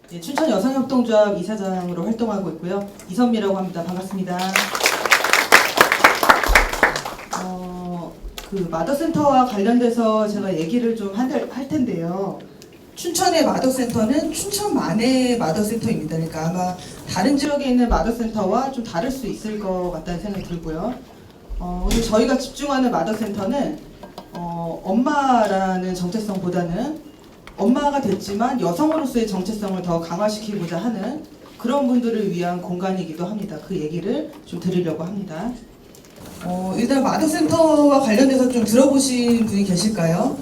네, 춘천 여성협동조합 이사장으로 활동하고 있고요. 이선미라고 합니다. 반갑습니다. 그 마더센터와 관련돼서 제가 얘기를 좀 할 텐데요. 춘천의 마더센터는 춘천만의 마더센터입니다. 그러니까 아마 다른 지역에 있는 마더센터와 좀 다를 수 있을 것 같다는 생각이 들고요. 근데 저희가 집중하는 마더센터는 엄마라는 정체성보다는 엄마가 됐지만 여성으로서의 정체성을 더 강화시키고자 하는 그런 분들을 위한 공간이기도 합니다. 그 얘기를 좀 드리려고 합니다. 일단 마더센터와 관련돼서 좀 들어보신 분이 계실까요?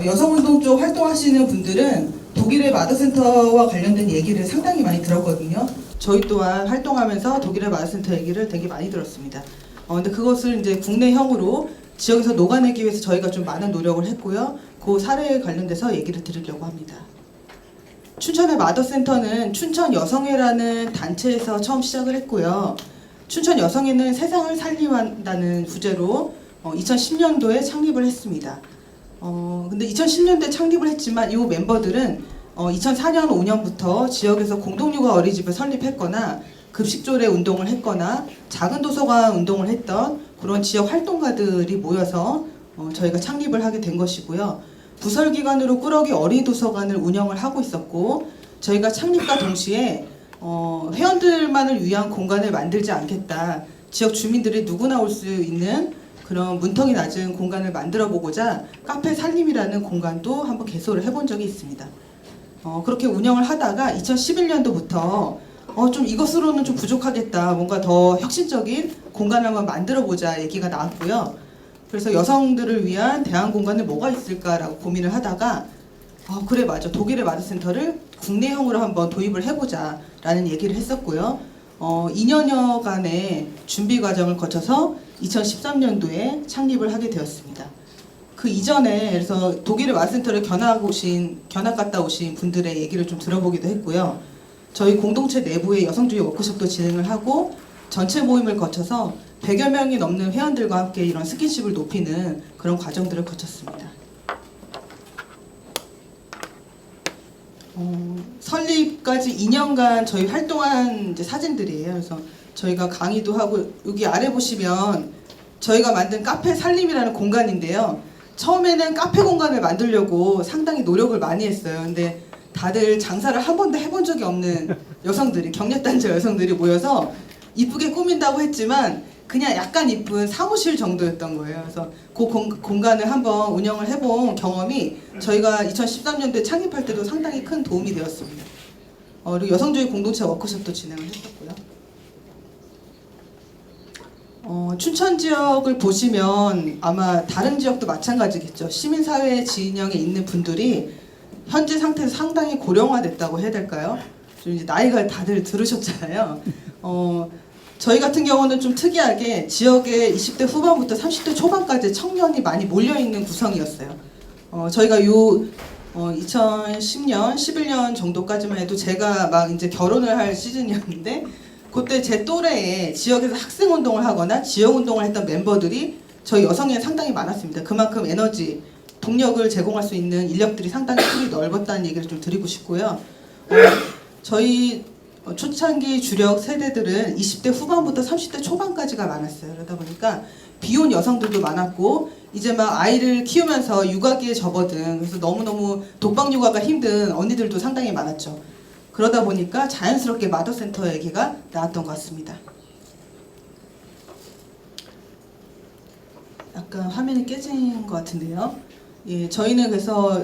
여성운동 쪽 활동하시는 분들은 독일의 마더센터와 관련된 얘기를 상당히 많이 들었거든요. 저희 또한 활동하면서 독일의 마더센터 얘기를 되게 많이 들었습니다. 근데 그것을 이제 국내형으로 지역에서 녹아내기 위해서 저희가 좀 많은 노력을 했고요. 그 사례에 관련돼서 얘기를 드리려고 합니다. 춘천의 마더센터는 춘천 여성회라는 단체에서 처음 시작을 했고요. 춘천 여성회는 세상을 살림한다는 주제로 2010년도에 창립을 했습니다. 근데 2010년도에 창립을 했지만 이 멤버들은 2004년 5년부터 지역에서 공동육아 어린이집을 설립했거나 급식조례 운동을 했거나 작은 도서관 운동을 했던 그런 지역 활동가들이 모여서 저희가 창립을 하게 된 것이고요. 부설기관으로 꾸러기 어린이 도서관을 운영을 하고 있었고, 저희가 창립과 동시에 회원들만을 위한 공간을 만들지 않겠다. 지역 주민들이 누구나 올 수 있는 그런 문턱이 낮은 공간을 만들어 보고자 카페 살림이라는 공간도 한번 개소를 해본 적이 있습니다. 그렇게 운영을 하다가 2011년도부터 좀 이것으로는 좀 부족하겠다. 뭔가 더 혁신적인 공간을 한번 만들어 보자 얘기가 나왔고요. 그래서 여성들을 위한 대안 공간이 뭐가 있을까라고 고민을 하다가 그래 맞아. 독일의 마더센터를 국내형으로 한번 도입을 해보자 라는 얘기를 했었고요. 2년여간의 준비 과정을 거쳐서 2013년도에 창립을 하게 되었습니다. 그 이전에 그래서 독일의 마더센터를 견학 갔다 오신 분들의 얘기를 좀 들어보기도 했고요. 저희 공동체 내부의 여성주의 워크숍도 진행을 하고 전체 모임을 거쳐서 100여 명이 넘는 회원들과 함께 이런 스킨십을 높이는 그런 과정들을 거쳤습니다. 설립까지 2년간 저희 활동한 이제 사진들이에요. 그래서 저희가 강의도 하고 여기 아래 보시면 저희가 만든 카페 살림이라는 공간인데요. 처음에는 카페 공간을 만들려고 상당히 노력을 많이 했어요. 근데 다들 장사를 한 번도 해본 적이 없는 여성들이, 격려단체 여성들이 모여서 이쁘게 꾸민다고 했지만 그냥 약간 이쁜 사무실 정도였던 거예요. 그래서 그 공간을 한번 운영을 해본 경험이 저희가 2013년도에 창립할 때도 상당히 큰 도움이 되었습니다. 그리고 여성주의 공동체 워크숍도 진행을 했었고요. 춘천 지역을 보시면 아마 다른 지역도 마찬가지겠죠. 시민사회 진영에 있는 분들이 현재 상태에서 상당히 고령화됐다고 해야 될까요? 좀 이제 나이가 다들 들으셨잖아요. 저희 같은 경우는 좀 특이하게 지역에 20대 후반부터 30대 초반까지 청년이 많이 몰려있는 구성이었어요. 저희가 2010년, 11년 정도까지만 해도 제가 막 이제 결혼을 할 시즌이었는데 그때 제 또래에 지역에서 학생 운동을 하거나 지역 운동을 했던 멤버들이 저희 여성에 상당히 많았습니다. 그만큼 에너지, 동력을 제공할 수 있는 인력들이 상당히 폭이 넓었다는 얘기를 좀 드리고 싶고요. 저희 초창기 주력 세대들은 20대 후반부터 30대 초반까지가 많았어요. 그러다 보니까 비혼 여성들도 많았고 이제 막 아이를 키우면서 육아기에 접어든, 그래서 너무너무 독박 육아가 힘든 언니들도 상당히 많았죠. 그러다 보니까 자연스럽게 마더센터 얘기가 나왔던 것 같습니다. 약간 화면이 깨진 것 같은데요. 예, 저희는 그래서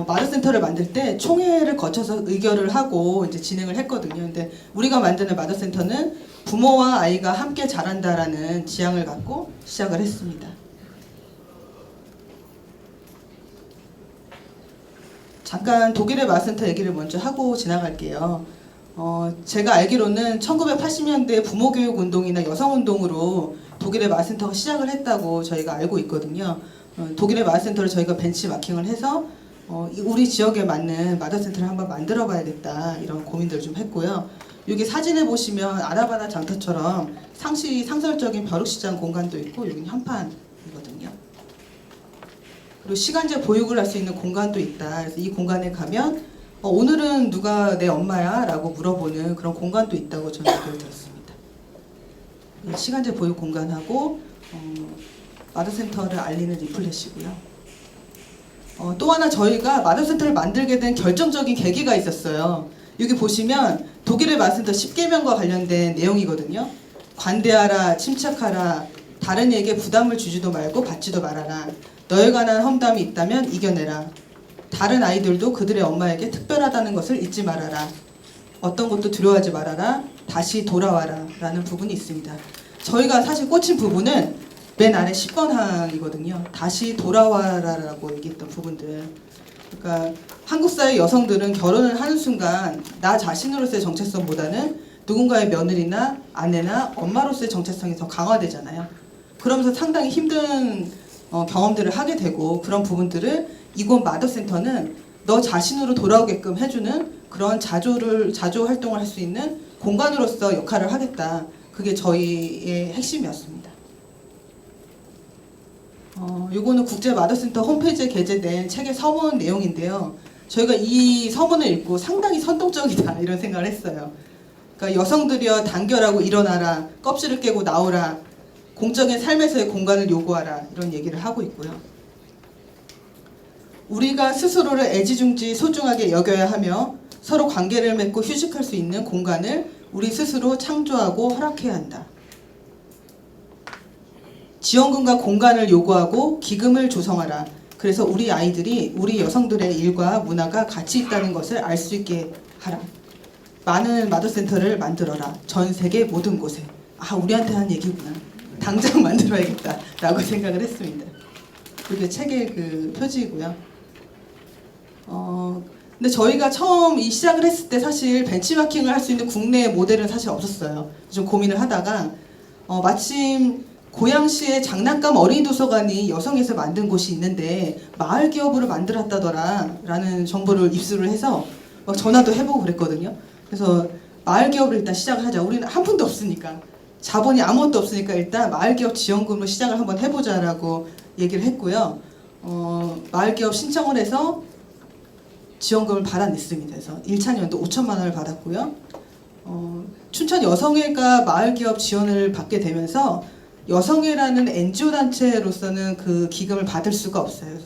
마더센터를 만들 때 총회를 거쳐서 의결을 하고 이제 진행을 했거든요. 근데 우리가 만드는 마더센터는 부모와 아이가 함께 자란다라는 지향을 갖고 시작을 했습니다. 잠깐 독일의 마더센터 얘기를 먼저 하고 지나갈게요. 제가 알기로는 1980년대 부모교육 운동이나 여성운동으로 독일의 마더센터가 시작을 했다고 저희가 알고 있거든요. 독일의 마더센터를 저희가 벤치마킹을 해서 우리 지역에 맞는 마더센터를 한번 만들어 봐야겠다 이런 고민들을 좀 했고요. 여기 사진에 보시면 아라바나 장터처럼 상설적인 벼룩시장 공간도 있고 여기는 현판이거든요. 그리고 시간제 보육을 할 수 있는 공간도 있다. 그래서 이 공간에 가면 오늘은 누가 내 엄마야? 라고 물어보는 그런 공간도 있다고 저는 얘기를 들었습니다. 시간제 보육 공간하고 마더센터를 알리는 리플렛이고요. 또 하나 저희가 마더센터를 만들게 된 결정적인 계기가 있었어요. 여기 보시면 독일의 마더센터 10계명과 관련된 내용이거든요. 관대하라, 침착하라, 다른 이에게 부담을 주지도 말고 받지도 말아라. 너에 관한 험담이 있다면 이겨내라. 다른 아이들도 그들의 엄마에게 특별하다는 것을 잊지 말아라. 어떤 것도 두려워하지 말아라. 다시 돌아와라. 라는 부분이 있습니다. 저희가 사실 꽂힌 부분은 맨 아래 10번 항이거든요. 다시 돌아와라 라고 얘기했던 부분들. 그러니까 한국 사회 여성들은 결혼을 하는 순간 나 자신으로서의 정체성보다는 누군가의 며느리나 아내나 엄마로서의 정체성이 더 강화되잖아요. 그러면서 상당히 힘든 경험들을 하게 되고, 그런 부분들을 이곳 마더센터는 너 자신으로 돌아오게끔 해주는 그런 자조 활동을 할 수 있는 공간으로서 역할을 하겠다. 그게 저희의 핵심이었습니다. 요거는 국제 마더센터 홈페이지에 게재된 책의 서문 내용인데요. 저희가 이 서문을 읽고 상당히 선동적이다 이런 생각을 했어요. 그러니까 여성들이여 단결하고 일어나라, 껍질을 깨고 나오라, 공적인 삶에서의 공간을 요구하라, 이런 얘기를 하고 있고요. 우리가 스스로를 애지중지 소중하게 여겨야 하며 서로 관계를 맺고 휴식할 수 있는 공간을 우리 스스로 창조하고 허락해야 한다. 지원금과 공간을 요구하고 기금을 조성하라. 그래서 우리 아이들이 우리 여성들의 일과 문화가 같이 있다는 것을 알 수 있게 하라. 많은 마더센터를 만들어라. 전 세계 모든 곳에. 우리한테 한 얘기구나. 당장 만들어야겠다 라고 생각을 했습니다. 그게 책의 그 표지이고요. 근데 저희가 처음 이 시작을 했을 때 사실 벤치마킹을 할 수 있는 국내 모델은 사실 없었어요. 좀 고민을 하다가 마침 고양시의 장난감 어린이 도서관이 여성에서 만든 곳이 있는데 마을 기업으로 만들었다더라 라는 정보를 입수를 해서 막 전화도 해보고 그랬거든요. 그래서 마을 기업을 일단 시작을 하자. 우리는 한 푼도 없으니까, 자본이 아무것도 없으니까 일단 마을 기업 지원금으로 시작을 한번 해보자라고 얘기를 했고요. 마을 기업 신청을 해서 지원금을 받아냈습니다. 그래서 1차 연도 5천만 원을 받았고요. 춘천 여성회가 마을 기업 지원을 받게 되면서 여성회라는 NGO 단체로서는 그 기금을 받을 수가 없어요.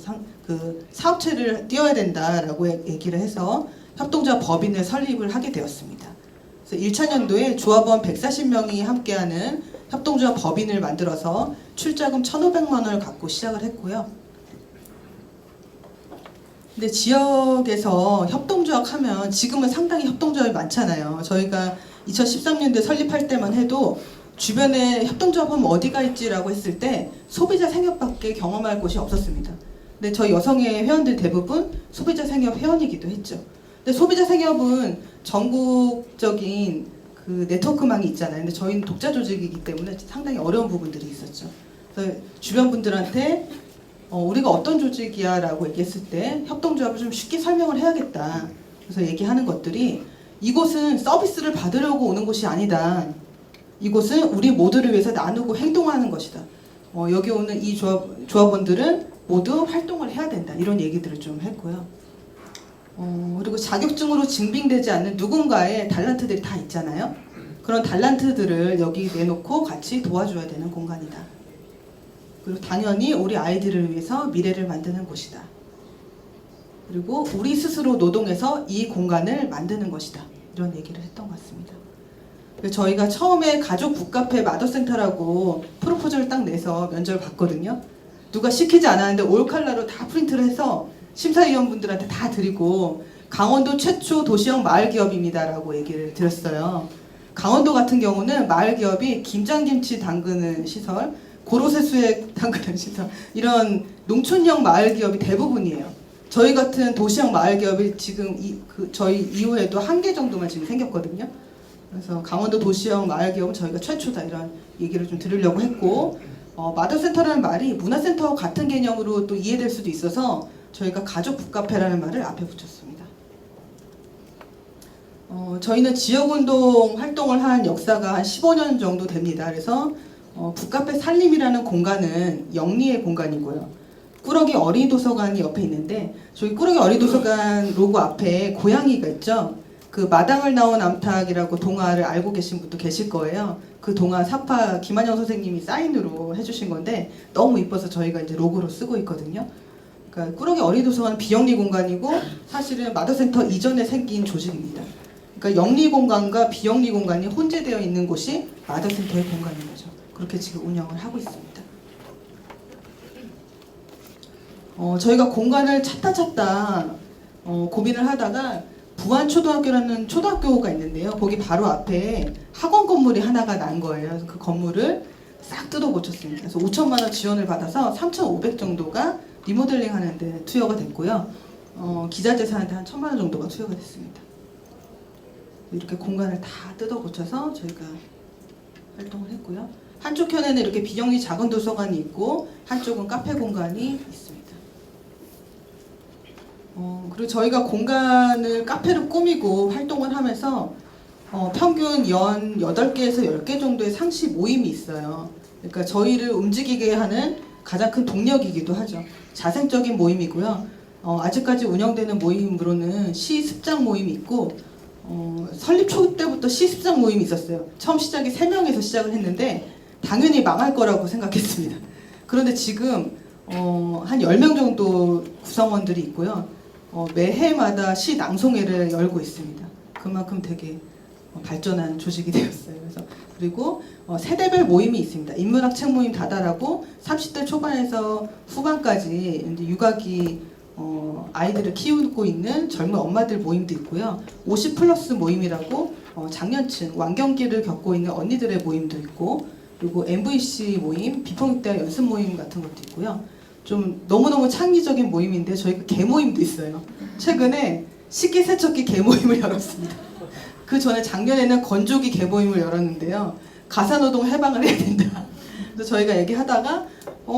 그 사업체를 띄워야 된다라고 얘기를 해서 협동조합 법인을 설립을 하게 되었습니다. 그래서 1차 연도에 조합원 140명이 함께하는 협동조합 법인을 만들어서 출자금 1,500만 원을 갖고 시작을 했고요. 근데 지역에서 협동조합 하면 지금은 상당히 협동조합이 많잖아요. 저희가 2013년도에 설립할 때만 해도 주변에 협동조합 하면 어디가 있지라고 했을 때 소비자 생협밖에 경험할 곳이 없었습니다. 근데 저희 여성의 회원들 대부분 소비자 생협 회원이기도 했죠. 근데 소비자 생협은 전국적인 그 네트워크망이 있잖아요. 근데 저희는 독자 조직이기 때문에 상당히 어려운 부분들이 있었죠. 그래서 주변 분들한테 우리가 어떤 조직이야 라고 얘기했을 때 협동조합을 좀 쉽게 설명을 해야겠다. 그래서 얘기하는 것들이 이곳은 서비스를 받으려고 오는 곳이 아니다. 이곳은 우리 모두를 위해서 나누고 행동하는 것이다. 여기 오는 이 조합원들은 모두 활동을 해야 된다. 이런 얘기들을 좀 했고요. 그리고 자격증으로 증빙되지 않는 누군가의 달란트들이 다 있잖아요. 그런 달란트들을 여기 내놓고 같이 도와줘야 되는 공간이다. 그리고 당연히 우리 아이들을 위해서 미래를 만드는 곳이다. 그리고 우리 스스로 노동해서 이 공간을 만드는 것이다. 이런 얘기를 했던 것 같습니다. 저희가 처음에 가족 북카페 마더센터라고 프로포즈를 딱 내서 면접을 봤거든요. 누가 시키지 않았는데 올칼라로 다 프린트를 해서 심사위원분들한테 다 드리고 강원도 최초 도시형 마을기업입니다 라고 얘기를 드렸어요. 강원도 같은 경우는 마을기업이 김장김치 담그는 시설, 고로쇠수액 담그는 시설, 이런 농촌형 마을기업이 대부분이에요. 저희 같은 도시형 마을기업이 지금 저희 이후에도 1개 정도만 지금 생겼거든요. 그래서 강원도 도시형 마을기업은 저희가 최초다, 이런 얘기를 좀 드리려고 했고, 마더센터라는 말이 문화센터 같은 개념으로 또 이해될 수도 있어서 저희가 가족 북카페라는 말을 앞에 붙였습니다. 저희는 지역운동 활동을 한 역사가 한 15년 정도 됩니다. 그래서 북카페 살림이라는 공간은 영리의 공간이고요. 꾸러기 어린이도서관이 옆에 있는데 저희 꾸러기 어린이도서관 로고 앞에 고양이가 있죠. 그 마당을 나온 암탉이라고 동화를 알고 계신 분도 계실 거예요. 그 동화 사파 김한영 선생님이 사인으로 해주신 건데 너무 이뻐서 저희가 이제 로고로 쓰고 있거든요. 그러니까 꾸러기 어린이도서관은 비영리 공간이고 사실은 마더센터 이전에 생긴 조직입니다. 그러니까 영리 공간과 비영리 공간이 혼재되어 있는 곳이 마더센터의 공간인 거죠. 그렇게 지금 운영을 하고 있습니다. 저희가 공간을 찾다 고민을 하다가 부안초등학교라는 초등학교가 있는데요. 거기 바로 앞에 학원 건물이 하나가 난 거예요. 그래서 그 건물을 싹 뜯어 고쳤습니다. 그래서 5천만 원 지원을 받아서 3,500 정도가 리모델링 하는데 투여가 됐고요. 기자재산한테 한 1,000만 원 정도가 투여가 됐습니다. 이렇게 공간을 다 뜯어 고쳐서 저희가 활동을 했고요. 한쪽 편에는 이렇게 비영리 작은 도서관이 있고 한쪽은 카페 공간이 있습니다. 그리고 저희가 공간을 카페로 꾸미고 활동을 하면서 평균 연 8개에서 10개 정도의 상시 모임이 있어요. 그러니까 저희를 움직이게 하는 가장 큰 동력이기도 하죠. 자생적인 모임이고요. 아직까지 운영되는 모임으로는 시습장 모임이 있고 설립 초 때부터 시습장 모임이 있었어요. 처음 시작이 3명에서 시작을 했는데 당연히 망할 거라고 생각했습니다. 그런데 지금 한 10명 정도 구성원들이 있고요. 매해마다 시 낭송회를 열고 있습니다. 그만큼 되게 발전한 조직이 되었어요. 그리고 세대별 모임이 있습니다. 인문학 책 모임 다다라고 30대 초반에서 후반까지 이제 육아기 아이들을 키우고 있는 젊은 엄마들 모임도 있고요. 50 플러스 모임이라고 장년층 완경기를 겪고 있는 언니들의 모임도 있고, 그리고 MVC 모임, 비폭력대화 연습 모임 같은 것도 있고요. 좀 너무너무 창의적인 모임인데 저희가 개 모임도 있어요. 최근에 식기세척기 개 모임을 열었습니다. 그 전에 작년에는 건조기 개 모임을 열었는데요. 가사노동 해방을 해야 된다. 그래서 저희가 얘기하다가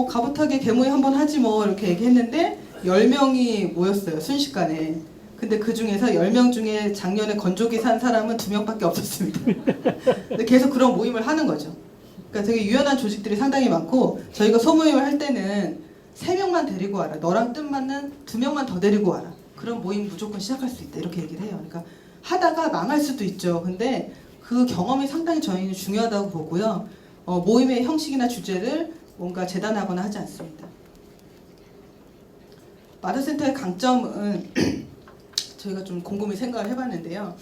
가부타게 개 모임 한번 하지 뭐 이렇게 얘기했는데 10명이 모였어요. 순식간에. 근데 그 중에서 10명 중에 작년에 건조기 산 사람은 2명밖에 없었습니다. 근데 계속 그런 모임을 하는 거죠. 그러니까 되게 유연한 조직들이 상당히 많고, 저희가 소모임을 할 때는 3명만 데리고 와라. 너랑 뜻 맞는 2명만 더 데리고 와라. 그런 모임 무조건 시작할 수 있다. 이렇게 얘기를 해요. 그러니까 하다가 망할 수도 있죠. 근데 그 경험이 상당히 저희는 중요하다고 보고요. 모임의 형식이나 주제를 뭔가 재단하거나 하지 않습니다. 마더센터의 강점은 저희가 좀 곰곰이 생각을 해봤는데요.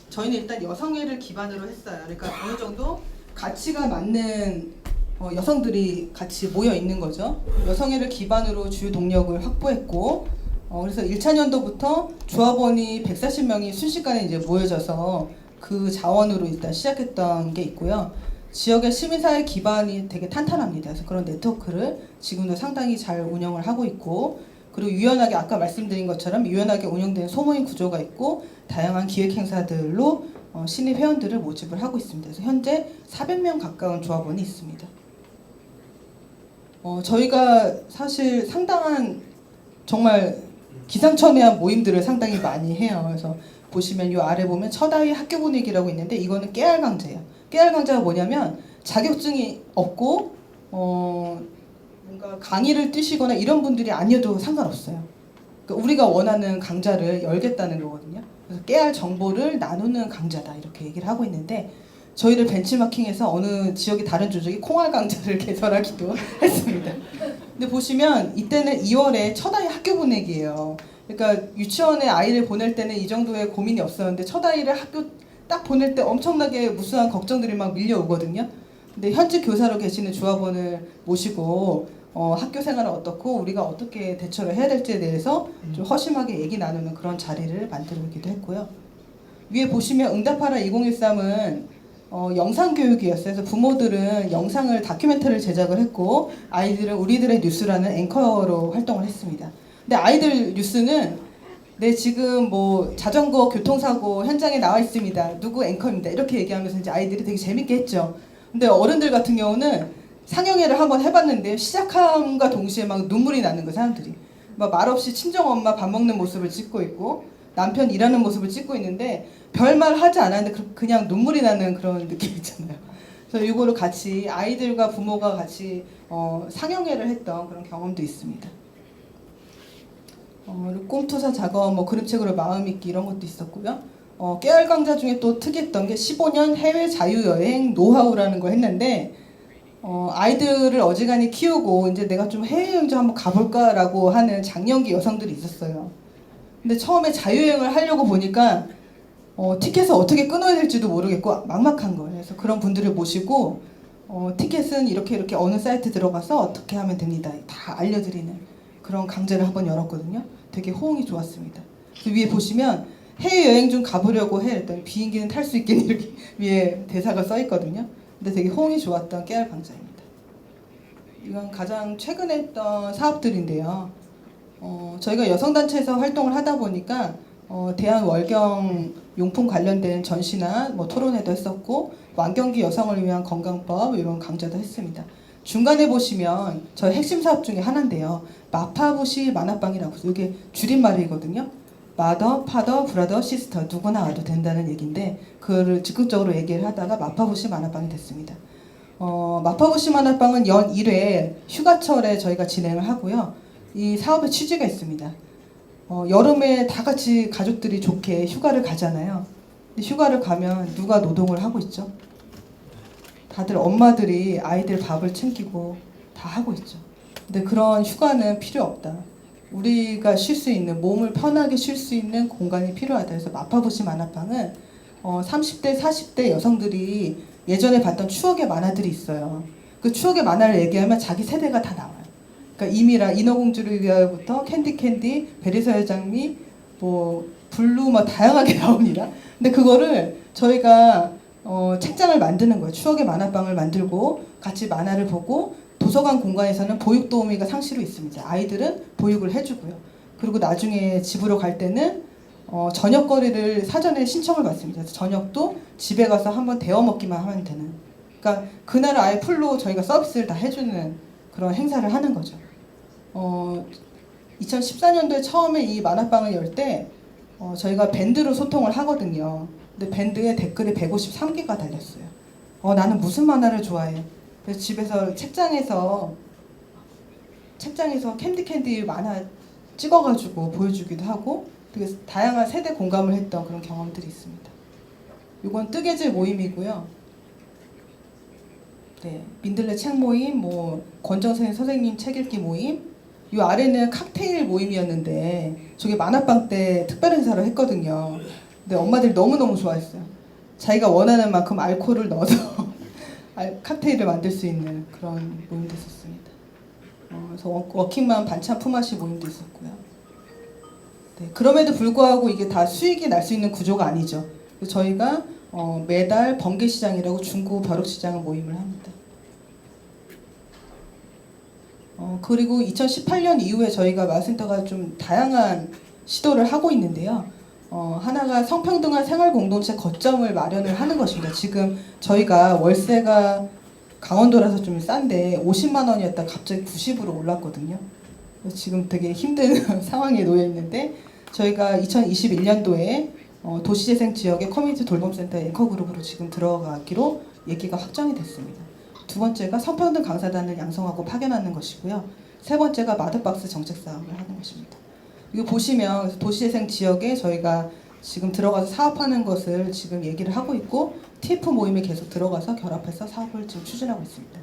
저희는 일단 여성회를 기반으로 했어요. 그러니까 어느 정도 가치가 맞는 여성들이 같이 모여 있는 거죠. 여성회를 기반으로 주요 동력을 확보했고, 그래서 1차 년도부터 조합원이 140명이 순식간에 이제 모여져서 그 자원으로 일단 시작했던 게 있고요. 지역의 시민사회 기반이 되게 탄탄합니다. 그래서 그런 네트워크를 지금도 상당히 잘 운영을 하고 있고, 그리고 유연하게 아까 말씀드린 것처럼 유연하게 운영되는 소모임 구조가 있고 다양한 기획 행사들로 신입 회원들을 모집을 하고 있습니다. 그래서 현재 400명 가까운 조합원이 있습니다. 저희가 사실 상당한 정말 기상천외한 모임들을 상당히 많이 해요. 그래서 보시면 이 아래 보면 첫아이 학교 분위기라고 있는데 이거는 깨알 강좌예요. 깨알 강좌가 뭐냐면 자격증이 없고 뭔가 강의를 뛰시거나 이런 분들이 아니어도 상관없어요. 그러니까 우리가 원하는 강좌를 열겠다는 거거든요. 그래서 깨알 정보를 나누는 강좌다 이렇게 얘기를 하고 있는데, 저희를 벤치마킹해서 어느 지역의 다른 조직이 콩알 강좌를 개설하기도 했습니다. 근데 보시면 이때는 2월에 첫아이 학교 보내기예요. 그러니까 유치원에 아이를 보낼 때는 이 정도의 고민이 없었는데 첫 아이를 학교 딱 보낼 때 엄청나게 무수한 걱정들이 막 밀려오거든요. 근데 현직 교사로 계시는 조합원을 모시고 학교 생활은 어떻고 우리가 어떻게 대처를 해야 될지에 대해서 좀 허심하게 얘기 나누는 그런 자리를 만들기도 했고요. 위에 보시면 응답하라 2013은 영상 교육이었어요. 그래서 부모들은 영상을 다큐멘터리를 제작을 했고 아이들은 우리들의 뉴스라는 앵커로 활동을 했습니다. 근데 아이들 뉴스는 지금 뭐 자전거 교통사고 현장에 나와 있습니다. 누구 앵커입니다. 이렇게 얘기하면서 이제 아이들이 되게 재밌게 했죠. 근데 어른들 같은 경우는 상영회를 한번 해봤는데 시작함과 동시에 막 눈물이 나는 거예요. 사람들이 막 말없이 친정엄마 밥 먹는 모습을 찍고 있고 남편 일하는 모습을 찍고 있는데 별말 하지 않았는데 그냥 눈물이 나는 그런 느낌 있잖아요. 그래서 이거를 같이 아이들과 부모가 같이 상영회를 했던 그런 경험도 있습니다. 그리고 꿈투사 작업, 뭐 그림책으로 마음 읽기 이런 것도 있었고요. 깨알 강좌 중에 또 특이했던 게 15년 해외 자유여행 노하우라는 거 했는데 아이들을 어지간히 키우고 이제 내가 좀 해외여행 좀 한번 가볼까라고 하는 장년기 여성들이 있었어요. 근데 처음에 자유여행을 하려고 보니까 티켓을 어떻게 끊어야 될지도 모르겠고 막막한 거예요. 그래서 그런 분들을 모시고 티켓은 이렇게 어느 사이트 들어가서 어떻게 하면 됩니다. 다 알려드리는 그런 강좌를 한번 열었거든요. 되게 호응이 좋았습니다. 그 위에 보시면 해외여행 좀 가보려고 해. 그랬더니 비행기는 탈 수 있겠니? 이렇게 위에 대사가 써 있거든요. 근데 되게 호응이 좋았던 깨알 강좌입니다. 이건 가장 최근에 했던 사업들인데요. 저희가 여성단체에서 활동을 하다 보니까 대한 월경 용품 관련된 전시나 뭐 토론회도 했었고 완경기 여성을 위한 건강법 이런 강좌도 했습니다. 중간에 보시면 저희 핵심 사업 중에 하나인데요. 마파부시 만화방이라고 해서 이게 줄임말이거든요. 마더, 파더, 브라더, 시스터 누구나 와도 된다는 얘기인데 그거를 즉흥적으로 얘기를 하다가 마파부시 만화방이 됐습니다. 마파부시 만화방은 연 1회 휴가철에 저희가 진행을 하고요. 이 사업의 취지가 있습니다. 여름에 다 같이 가족들이 좋게 휴가를 가잖아요. 근데 휴가를 가면 누가 노동을 하고 있죠? 다들 엄마들이 아이들 밥을 챙기고 다 하고 있죠. 근데 그런 휴가는 필요 없다. 우리가 쉴 수 있는, 몸을 편하게 쉴 수 있는 공간이 필요하다. 그래서 마파부시 만화방은 30대, 40대 여성들이 예전에 봤던 추억의 만화들이 있어요. 그 추억의 만화를 얘기하면 자기 세대가 다 나와요. 그러니까 이미라, 인어공주를 위하여부터 캔디, 베리서의 장미, 뭐 블루, 뭐 다양하게 나옵니다. 근데 그거를 저희가 책장을 만드는 거예요. 추억의 만화방을 만들고 같이 만화를 보고 도서관 공간에서는 보육 도우미가 상시로 있습니다. 아이들은 보육을 해주고요. 그리고 나중에 집으로 갈 때는 저녁거리를 사전에 신청을 받습니다. 그래서 저녁도 집에 가서 한번 데워 먹기만 하면 되는. 그러니까 그날 아예 풀로 저희가 서비스를 다 해주는 그런 행사를 하는 거죠. 2014년도에 처음에 이 만화방을 열 때 저희가 밴드로 소통을 하거든요. 근데 밴드에 댓글이 153개가 달렸어요. 나는 무슨 만화를 좋아해? 그래서 집에서 책장에서 캔디 만화 찍어가지고 보여주기도 하고 되게 다양한 세대 공감을 했던 그런 경험들이 있습니다. 이건 뜨개질 모임이고요. 네, 민들레 책 모임, 뭐 권정생 선생님 책 읽기 모임. 이 아래는 칵테일 모임이었는데 저게 만화방 때 특별 행사를 했거든요. 근데 엄마들이 너무너무 좋아했어요. 자기가 원하는 만큼 알코올을 넣어서 칵테일을 만들 수 있는 그런 모임도 있었습니다. 그래서 워킹맘 반찬 품앗이 모임도 있었고요. 네, 그럼에도 불구하고 이게 다 수익이 날 수 있는 구조가 아니죠. 그래서 저희가 매달 번개시장이라고 중고 벼룩시장 모임을 합니다. 그리고 2018년 이후에 저희가 마을센터가 좀 다양한 시도를 하고 있는데요. 하나가 성평등한 생활 공동체 거점을 마련을 하는 것입니다. 지금 저희가 월세가 강원도라서 좀 싼데 50만 원이었다 갑자기 90으로 올랐거든요. 지금 되게 힘든 상황에 놓여 있는데 저희가 2021년도에 도시재생 지역의 커뮤니티 돌봄센터 앵커그룹으로 지금 들어가기로 얘기가 확정이 됐습니다. 두 번째가 성평등 강사단을 양성하고 파견하는 것이고요. 세 번째가 마드박스 정책 사업을 하는 것입니다. 이거 보시면 도시재생 지역에 저희가 지금 들어가서 사업하는 것을 지금 얘기를 하고 있고 TF 모임에 계속 들어가서 결합해서 사업을 지금 추진하고 있습니다.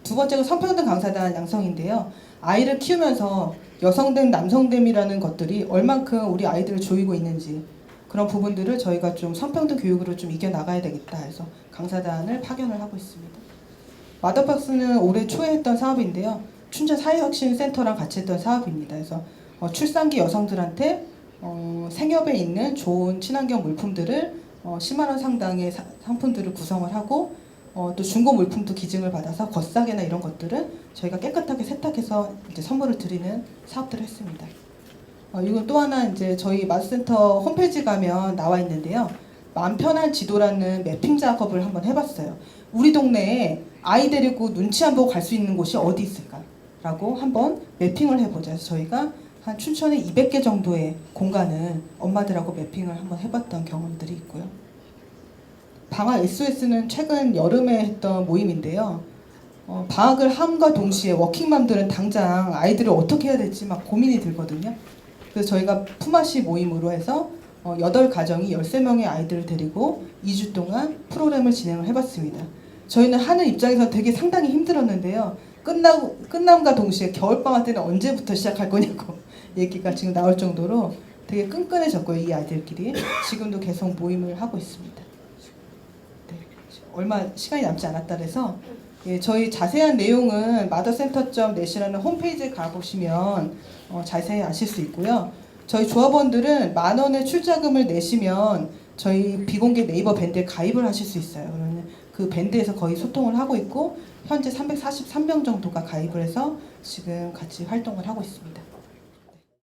두 번째가 성평등 강사단 양성인데요. 아이를 키우면서 여성됨, 남성됨이라는 것들이 얼만큼 우리 아이들을 조이고 있는지 그런 부분들을 저희가 좀 성평등 교육으로 좀 이겨나가야 되겠다 해서 강사단을 파견을 하고 있습니다. 마더박스는 올해 초에 했던 사업인데요. 춘천 사회혁신센터랑 같이 했던 사업입니다. 그래서 출산기 여성들한테 생협에 있는 좋은 친환경 물품들을 10만 원 상당의 상품들을 구성을 하고 또 중고 물품도 기증을 받아서 겉사계나 이런 것들은 저희가 깨끗하게 세탁해서 이제 선물을 드리는 사업들을 했습니다. 이건 또 하나 이제 저희 마을센터 홈페이지 가면 나와 있는데요. 마음 편한 지도라는 매핑 작업을 한번 해봤어요. 우리 동네에 아이 데리고 눈치 안 보고 갈 수 있는 곳이 어디 있을까라고 한번 매핑을 해보자. 그래서 저희가 한 춘천에 200개 정도의 공간을 엄마들하고 매핑을 한번 해봤던 경험들이 있고요. 방학 SOS는 최근 여름에 했던 모임인데요. 방학을 함과 동시에 워킹맘들은 당장 아이들을 어떻게 해야 될지 막 고민이 들거든요. 그래서 저희가 품앗이 모임으로 해서 8가정이 13명의 아이들을 데리고 2주 동안 프로그램을 진행을 해봤습니다. 저희는 하는 입장에서 되게 상당히 힘들었는데요. 끝남과 동시에 겨울방학 때는 언제부터 시작할 거냐고 얘기가 지금 나올 정도로 되게 끈끈해졌고요. 이 아이들끼리. 지금도 계속 모임을 하고 있습니다. 네, 얼마 시간이 남지 않았다 그래서 저희 자세한 내용은 mothercenter.net이라는 홈페이지에 가보시면 자세히 아실 수 있고요. 저희 조합원들은 10,000원의 출자금을 내시면 저희 비공개 네이버 밴드에 가입을 하실 수 있어요. 그러면 그 밴드에서 거의 소통을 하고 있고 현재 343명 정도가 가입을 해서 지금 같이 활동을 하고 있습니다.